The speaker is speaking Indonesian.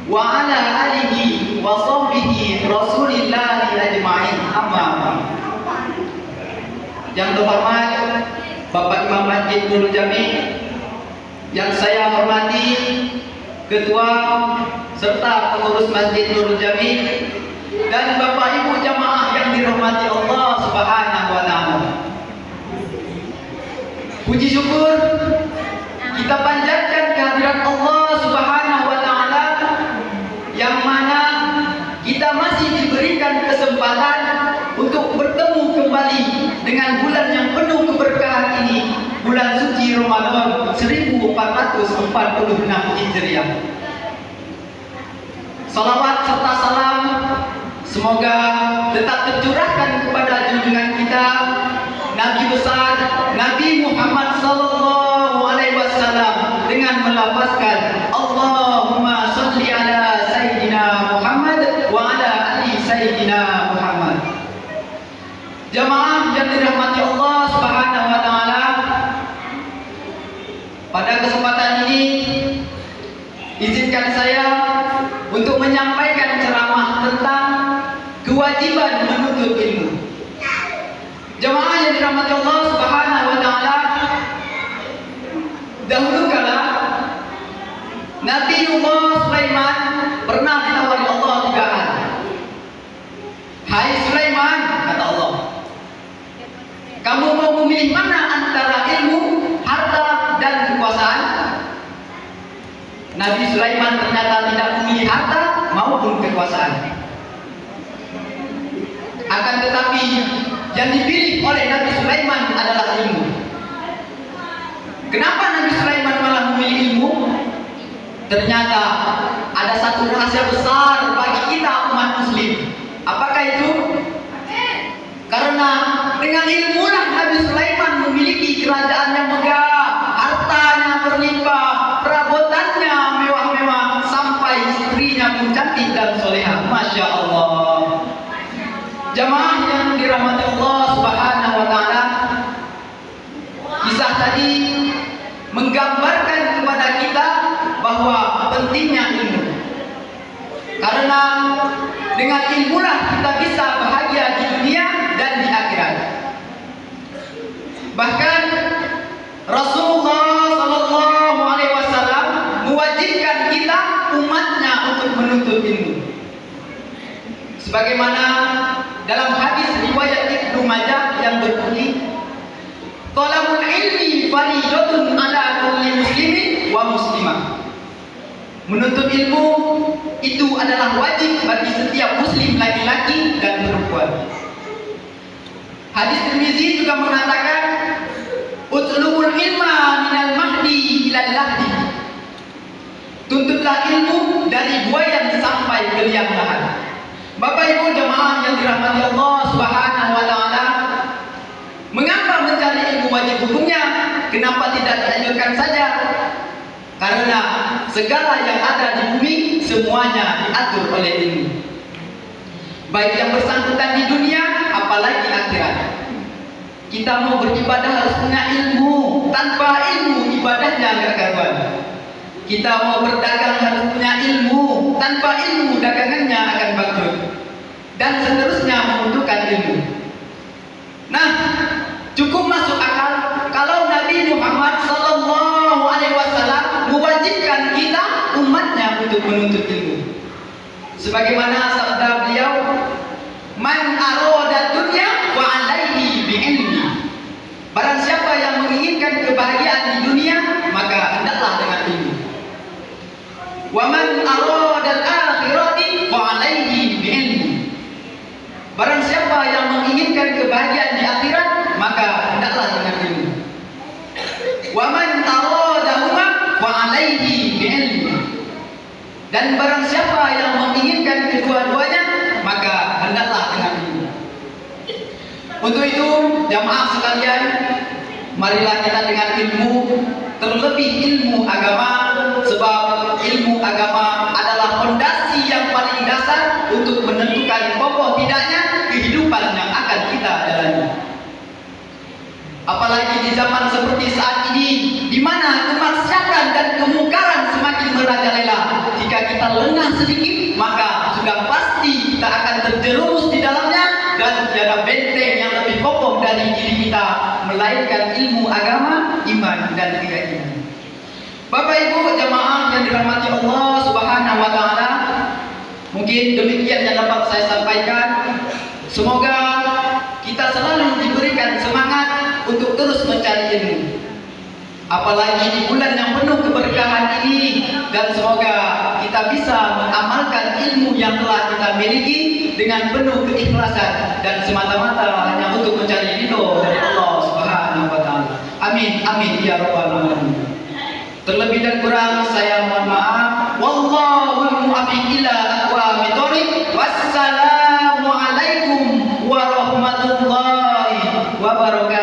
wa ala alihi wa sahbihi Rasulillah ajma'in. Amma ba'd. Yang terhormat Bapak Imam Masjid Nurul Jami, yang saya hormati Ketua serta pengurus Masjid Nurul Jami, dan Bapak Ibu jamaah yang dirahmati Allah Subhanahu wa taala. Puji syukur kita panjatkan kehadirat Allah Subhanahu wa taala, yang mana kita masih diberikan kesempatan untuk bertemu kembali dengan bulan yang penuh keberkahan ini, bulan suci Ramadan 1446 Hijriah. Salawat serta salam semoga tetap tercurahkan kepada junjungan kita Nabi besar Nabi Muhammad sallallahu alaihi wasallam dengan melafazkan Allahumma shalli ala sayyidina Muhammad wa ala ali sayyidina Muhammad. Jamaah yang dirahmati Allah Subhanahu wa taala, pada kesempatan ini izinkan saya untuk menyampaikan ceramah tentang kewajiban menuntut ilmu. Jamaah yang dirahmati Allah Subhanahu wa taala, dahulu kala Nabiullah Sulaiman pernah ditawari Allah 3 hal. Hai Sulaiman, kata Allah, kamu mau memilih mana antara ilmu, harta, dan kekuasaan? Nabi Sulaiman ternyata tidak memilih harta maupun kekuasaan. Akan tetapi yang dipilih oleh Nabi Sulaiman adalah ilmu. Kenapa Nabi Sulaiman malah memilih ilmu? Ternyata ada satu rahasia besar bagi kita umat muslim. Apakah itu? Karena dengan ilmulah Nabi Sulaiman memiliki kerajaan yang megah, hartanya berlimpah, perabotannya mewah-mewah, sampai istrinya pun cantik dan solehah. Masya Allah. Jamaah yang dirahmati Allah Subhanahu wa taala, kisah tadi menggambarkan kepada kita bahwa pentingnya ilmu. Karena dengan ilmulah kita bisa bahagia di dunia dan di akhirat. Bahkan Rasulullah sallallahu alaihi wasallam mewajibkan kita umatnya untuk menuntut ilmu. Sebagaimana dalam hadis riwayat Ibnu Majah yang berbunyi, "Talabul ilmi fardhatun 'ala kulli muslimin wa muslimah." Menuntut ilmu itu adalah wajib bagi setiap muslim laki-laki dan perempuan. Hadis Tirmizi juga mengatakan, "Utlubul ilma minal mahdi ilal lahdi." Tuntutlah ilmu dari buayan sampai ke liang lahat. Bapak Ibu jemaah yang dirahmati Allah Subhanahu wa taala, mengapa mencari ilmu wajib hukumnya? Kenapa tidak dianjurkan saja? Karena segala yang ada di bumi semuanya diatur oleh ilmu. Baik yang bersangkutan di dunia, apalagi akhirat. Kita mau beribadah harus punya ilmu. Tanpa ilmu ibadahnya enggak karuan. Kita mau berdagang harus punya ilmu. Tanpa ilmu dagangannya akan bangkrut. Dan seterusnya membutuhkan ilmu. Nah, cukup masuk akal kalau Nabi Muhammad sallallahu alaihi wasallam mewajibkan kita umatnya untuk menuntut ilmu. Sebagaimana sabda beliau, "Man arada dunya wa 'alaihi bi'ilmi." Barang siapa yang menginginkan kebahagiaan di dunia, maka hendaklah dengan ilmu. "Wa man arada al-akhirati wa 'alaihi bi'ilmi." Barang siapa yang menginginkan kebahagiaan di akhirat, maka hendaklah dengan ilmu. "Wa man aradahuma wa 'alaihi bi'ilmi." Dan barang siapa yang menginginkan kedua-duanya, maka hendaklah dengan ilmu. Untuk itu, jamaah sekalian, marilah kita dengan ilmu, terlebih ilmu agama, sebab ilmu agama adalah fondasi yang paling dasar untuk menentukan kokoh tidaknya kehidupan yang akan kita jalani. Apalagi di zaman seperti saat ini, di mana kemaksiatan dan kemungkaran semakin merajalela. Jika kita lengah sedikit, maka sudah pasti kita akan terjerumus di dalamnya dan tiada benteng yang lebih kokoh dari diri kita melainkan ilmu agama, iman dan keyakinan. Bapak Ibu jamaah yang dirahmati Allah Subhanahu wa taala, mungkin demikian yang dapat saya sampaikan. Semoga kita selalu diberikan semangat untuk terus mencari ilmu. Apalagi di bulan yang penuh keberkahan ini, dan semoga kita bisa mengamalkan ilmu yang telah kita miliki dengan penuh keikhlasan dan semata-mata hanya untuk mencari ridho dari Allah Subhanahu wa taala. Amin amin ya rabbal alamin. Terlebih dan kurang saya mohon maaf. Wallahul muwaffiq ila aqwamit thoriq. Wassalamu alaikum warahmatullahi wabarakatuh.